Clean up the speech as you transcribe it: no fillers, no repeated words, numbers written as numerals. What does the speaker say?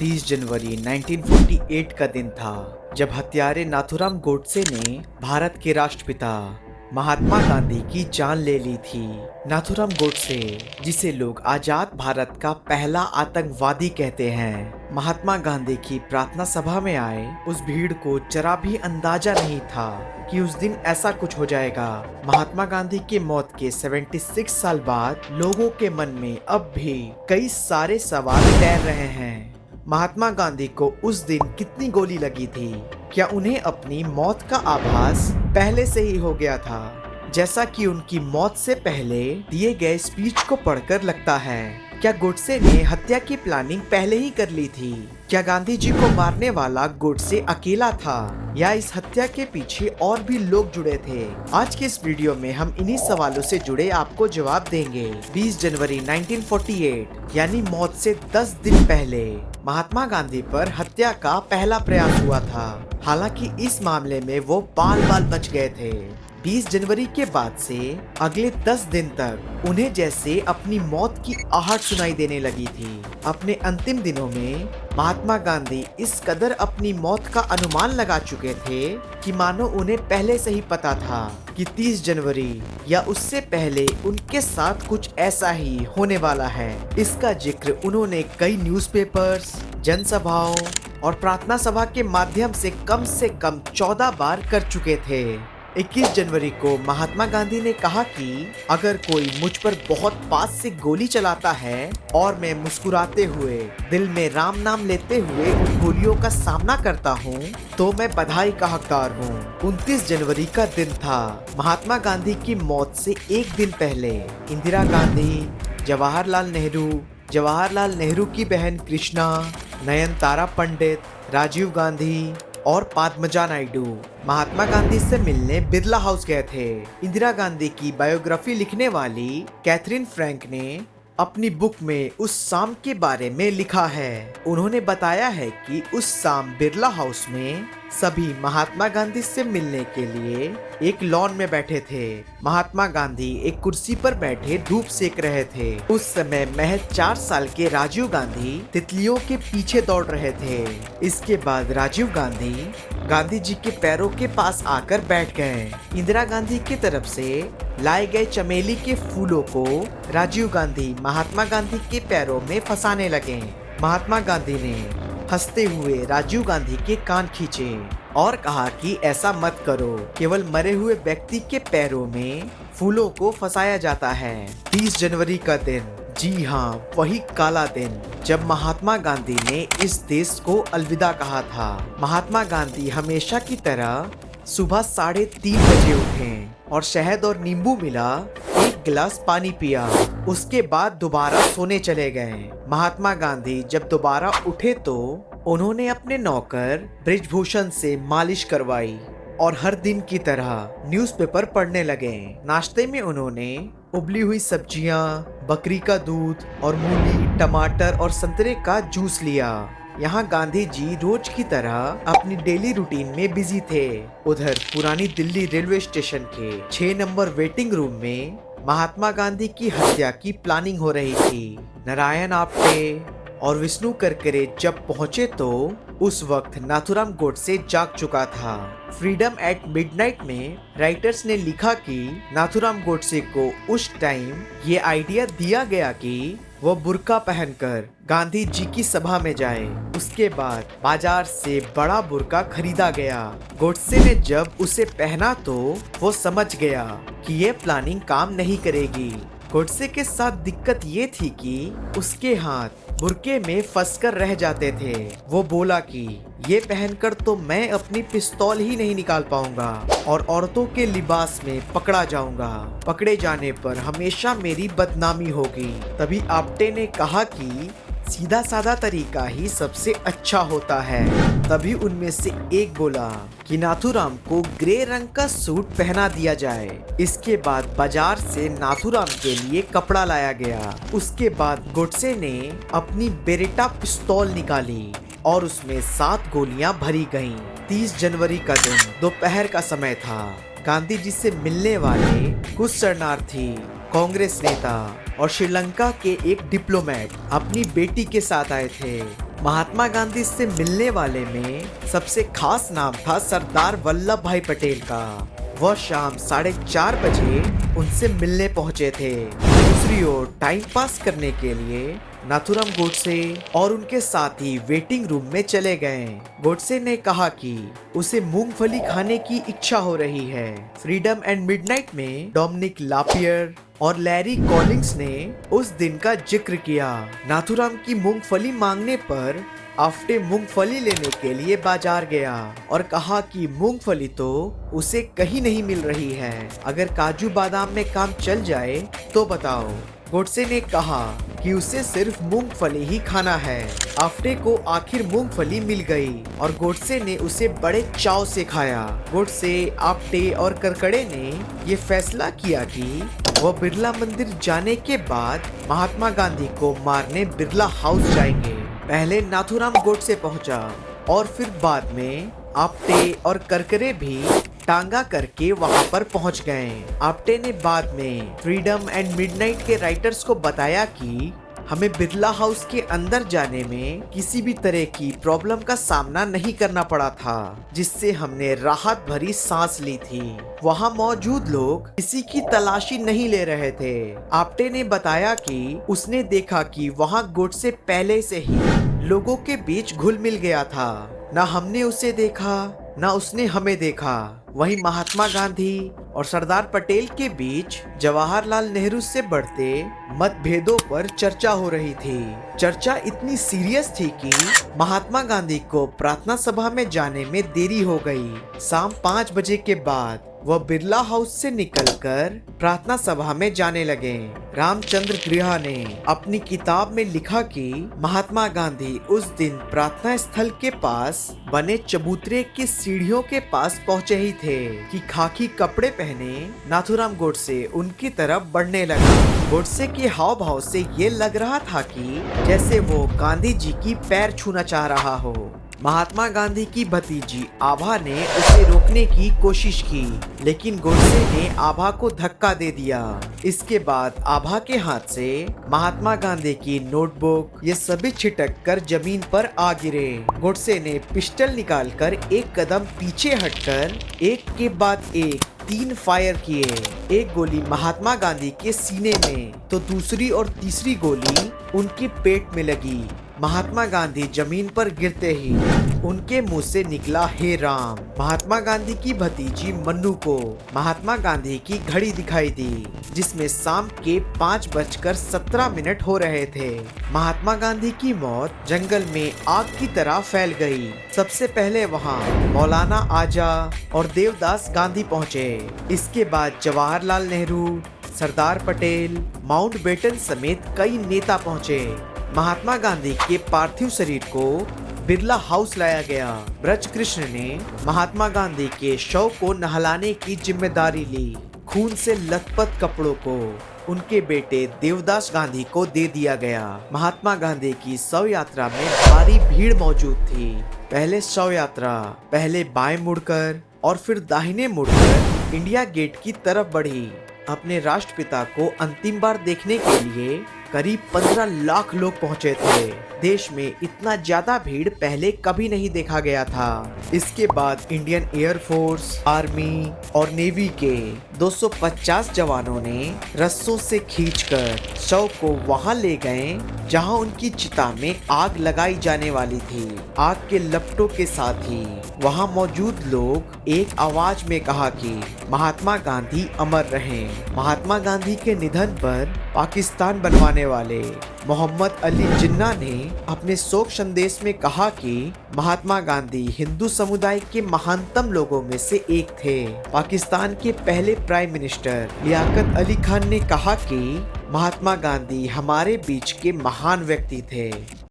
30 जनवरी 1948 का दिन था जब हत्यारे नाथूराम गोडसे ने भारत के राष्ट्रपिता महात्मा गांधी की जान ले ली थी। नाथूराम गोडसे, जिसे लोग आजाद भारत का पहला आतंकवादी कहते हैं, महात्मा गांधी की प्रार्थना सभा में आए उस भीड़ को जरा भी अंदाजा नहीं था कि उस दिन ऐसा कुछ हो जाएगा। महात्मा गांधी की मौत के 76 साल बाद लोगों के मन में अब भी कई सारे सवाल तैर रहे हैं। महात्मा गांधी को उस दिन कितनी गोली लगी थी? क्या उन्हें अपनी मौत का आभास पहले से ही हो गया था, जैसा कि उनकी मौत से पहले दिए गए स्पीच को पढ़कर लगता है? क्या गोडसे ने हत्या की प्लानिंग पहले ही कर ली थी? क्या गांधी जी को मारने वाला गोडसे अकेला था, या इस हत्या के पीछे और भी लोग जुड़े थे? आज के इस वीडियो में हम इन्हीं सवालों से जुड़े आपको जवाब देंगे। 20 जनवरी 1948 यानी मौत से 10 दिन पहले महात्मा गांधी पर हत्या का पहला प्रयास हुआ था। हालांकि इस मामले में वो बाल बाल बच गए थे। 20 जनवरी के बाद से अगले 10 दिन तक उन्हें जैसे अपनी मौत की आहट सुनाई देने लगी थी। अपने अंतिम दिनों में महात्मा गांधी इस कदर अपनी मौत का अनुमान लगा चुके थे कि मानो उन्हें पहले से ही पता था कि 30 जनवरी या उससे पहले उनके साथ कुछ ऐसा ही होने वाला है। इसका जिक्र उन्होंने कई न्यूज़पेपर्स, जनसभाओं और प्रार्थना सभा के माध्यम से कम 14 बार कर चुके थे। 21 जनवरी को महात्मा गांधी ने कहा कि अगर कोई मुझ पर बहुत पास से गोली चलाता है और मैं मुस्कुराते हुए दिल में राम नाम लेते हुए उन गोलियों का सामना करता हूँ, तो मैं बधाई का हकदार हूँ। 29 जनवरी का दिन था। महात्मा गांधी की मौत से एक दिन पहले इंदिरा गांधी, जवाहरलाल नेहरू की बहन कृष्णा, नयनतारा पंडित, राजीव गांधी और पद्मजा नायडू महात्मा गांधी से मिलने बिरला हाउस गए थे। इंदिरा गांधी की बायोग्राफी लिखने वाली कैथरीन फ्रैंक ने अपनी बुक में उस शाम के बारे में लिखा है। उन्होंने बताया है कि उस शाम बिरला हाउस में सभी महात्मा गांधी से मिलने के लिए एक लॉन में बैठे थे। महात्मा गांधी एक कुर्सी पर बैठे धूप सेक रहे थे। उस समय महज 4 साल के राजीव गांधी तितलियों के पीछे दौड़ रहे थे। इसके बाद राजीव गांधी जी के पैरों के पास आकर बैठ गए। इंदिरा गांधी की तरफ से लाए गए चमेली के फूलों को राजीव गांधी महात्मा गांधी के पैरों में फंसाने लगे। महात्मा गांधी ने हंसते हुए राजीव गांधी के कान खींचे और कहा कि ऐसा मत करो, केवल मरे हुए व्यक्ति के पैरों में फूलों को फंसाया जाता है। 30 जनवरी का दिन, जी हाँ, वही काला दिन जब महात्मा गांधी ने इस देश को अलविदा कहा था। महात्मा गांधी हमेशा की तरह सुबह 3:30 बजे उठे और शहद और नींबू मिला एक गिलास पानी पिया। उसके बाद दोबारा सोने चले गए। महात्मा गांधी जब दोबारा उठे तो उन्होंने अपने नौकर ब्रिजभूषण से मालिश करवाई और हर दिन की तरह न्यूज़पेपर पढ़ने लगे। नाश्ते में उन्होंने उबली हुई सब्जियां, बकरी का दूध और मूली, टमाटर और संतरे का जूस लिया। यहाँ गांधी जी रोज की तरह अपनी डेली रूटीन में बिजी थे। उधर पुरानी दिल्ली रेलवे स्टेशन के 6 नंबर वेटिंग रूम में महात्मा गांधी की हत्या की प्लानिंग हो रही थी। नारायण आप्टे और विष्णु करकरे जब पहुंचे तो उस वक्त नाथूराम गोडसे जाग चुका था। फ्रीडम एट मिडनाइट में राइटर्स ने लिखा कि नाथूराम गोडसे को उस टाइम ये आइडिया दिया गया कि वो बुर्का पहनकर गांधी जी की सभा में जाए। उसके बाद बाजार से बड़ा बुर्का खरीदा गया। गोडसे ने जब उसे पहना तो वो समझ गया कि ये प्लानिंग काम नहीं करेगी। गोडसे के साथ दिक्कत ये थी कि उसके हाथ बुर्के में फंसकर रह जाते थे। वो बोला कि ये पहनकर तो मैं अपनी पिस्तौल ही नहीं निकाल पाऊंगा और औरतों के लिबास में पकड़ा जाऊंगा। पकड़े जाने पर हमेशा मेरी बदनामी होगी। तभी आप्टे ने कहा कि सीधा साधा तरीका ही सबसे अच्छा होता है। तभी उनमें से एक बोला कि नाथूराम को ग्रे रंग का सूट पहना दिया जाए। इसके बाद बाजार से नाथूराम के लिए कपड़ा लाया गया। उसके बाद गोडसे ने अपनी बेरेटा पिस्तौल निकाली और उसमें 7 गोलियां भरी गईं। 30 जनवरी का दिन दोपहर का समय था। गांधी जी से मिलने वाले कुछ शरणार्थी, कांग्रेस नेता और श्रीलंका के एक डिप्लोमेट अपनी बेटी के साथ आए थे। महात्मा गांधी से मिलने वाले में सबसे खास नाम था सरदार वल्लभ भाई पटेल का। वह शाम 4:30 बजे उनसे मिलने पहुंचे थे। दूसरी ओर टाइम पास करने के लिए नाथूराम गोडसे और उनके साथी वेटिंग रूम में चले गए। गोडसे ने कहा कि उसे मूंगफली खाने की इच्छा हो रही है। फ्रीडम एंड मिडनाइट में डोमिनिक लापियर और लैरी कॉलिंग्स ने उस दिन का जिक्र किया। नाथूराम की मूंगफली मांगने पर आफ्टे मूंगफली लेने के लिए बाजार गया और कहा कि मूंगफली तो उसे कहीं नहीं मिल रही है, अगर काजू बादाम में काम चल जाए तो बताओ। गोडसे ने कहा कि उसे सिर्फ मूंगफली ही खाना है। आफ्टे को आखिर मूंगफली मिल गई और गोडसे ने उसे बड़े चाव से खाया। गोडसे, आफ्टे और करकड़े ने ये फैसला किया कि वह बिरला मंदिर जाने के बाद महात्मा गांधी को मारने बिरला हाउस जाएंगे। पहले नाथूराम गोडसे पहुंचा और फिर बाद में आफ्टे और करकरे भी टांगा करके वहां पर पहुंच गए। आफ्टे ने बाद में फ्रीडम एंड मिडनाइट के राइटर्स को बताया कि हमें बिरला हाउस के अंदर जाने में किसी भी तरह की प्रॉब्लम का सामना नहीं करना पड़ा था, जिससे हमने राहत भरी सांस ली थी। वहां मौजूद लोग किसी की तलाशी नहीं ले रहे थे। आफ्टे ने बताया कि उसने देखा कि वहां गोडसे पहले से ही लोगों के बीच घुल मिल गया था। न हमने उसे देखा न उसने हमें देखा। वहीं महात्मा गांधी और सरदार पटेल के बीच जवाहरलाल नेहरू से बढ़ते मतभेदों पर चर्चा हो रही थी। चर्चा इतनी सीरियस थी कि महात्मा गांधी को प्रार्थना सभा में जाने में देरी हो गई। शाम 5 बजे के बाद वह बिरला हाउस से निकलकर प्रार्थना सभा में जाने लगे। रामचंद्र गृह ने अपनी किताब में लिखा कि महात्मा गांधी उस दिन प्रार्थना स्थल के पास बने चबूतरे की सीढ़ियों के पास पहुंचे ही थे कि खाकी कपड़े पहने नाथूराम गोडसे उनकी तरफ बढ़ने लगा। गोडसे के हाव भाव से ये लग रहा था कि जैसे वो गांधी जी की पैर छूना चाह रहा हो। महात्मा गांधी की भतीजी आभा ने उसे रोकने की कोशिश की, लेकिन गोडसे ने आभा को धक्का दे दिया। इसके बाद आभा के हाथ से महात्मा गांधी की नोटबुक ये सभी छिटक कर जमीन पर आ गिरे। गोडसे ने पिस्टल निकालकर एक कदम पीछे हटकर एक के बाद एक 3 फायर किए। एक गोली महात्मा गांधी के सीने में तो दूसरी और तीसरी गोली उनके पेट में लगी। महात्मा गांधी जमीन पर गिरते ही उनके मुंह से निकला हे राम। महात्मा गांधी की भतीजी मन्नू को महात्मा गांधी की घड़ी दिखाई दी, जिसमें शाम के 5:17 हो रहे थे। महात्मा गांधी की मौत जंगल में आग की तरह फैल गई। सबसे पहले वहां मौलाना आजाद और देवदास गांधी पहुंचे। इसके बाद जवाहरलाल नेहरू, सरदार पटेल, माउंटबेटन समेत कई नेता पहुंचे। महात्मा गांधी के पार्थिव शरीर को बिरला हाउस लाया गया। ब्रज कृष्ण ने महात्मा गांधी के शव को नहलाने की जिम्मेदारी ली। खून से लथपथ कपड़ों को उनके बेटे देवदास गांधी को दे दिया गया। महात्मा गांधी की शव यात्रा में भारी भीड़ मौजूद थी। पहले शव यात्रा पहले बाएं मुड़कर और फिर दाहिने मुड़कर इंडिया गेट की तरफ बढ़ी। अपने राष्ट्रपिता को अंतिम बार देखने के लिए करीब 15 लाख लोग पहुंचे थे। देश में इतना ज्यादा भीड़ पहले कभी नहीं देखा गया था। इसके बाद इंडियन एयरफोर्स, आर्मी और नेवी के 250 जवानों ने रस्सों से खींचकर शव को वहां ले गए जहां उनकी चिता में आग लगाई जाने वाली थी। आग के लपटों के साथ ही वहां मौजूद लोग एक आवाज में कहा कि महात्मा गांधी अमर रहें। महात्मा गांधी के निधन पर पाकिस्तान बनवाने वाले मोहम्मद अली जिन्ना ने अपने शोक संदेश में कहा कि महात्मा गांधी हिंदू समुदाय के महानतम लोगों में से एक थे। पाकिस्तान के पहले प्राइम मिनिस्टर लियाकत अली खान ने कहा कि महात्मा गांधी हमारे बीच के महान व्यक्ति थे।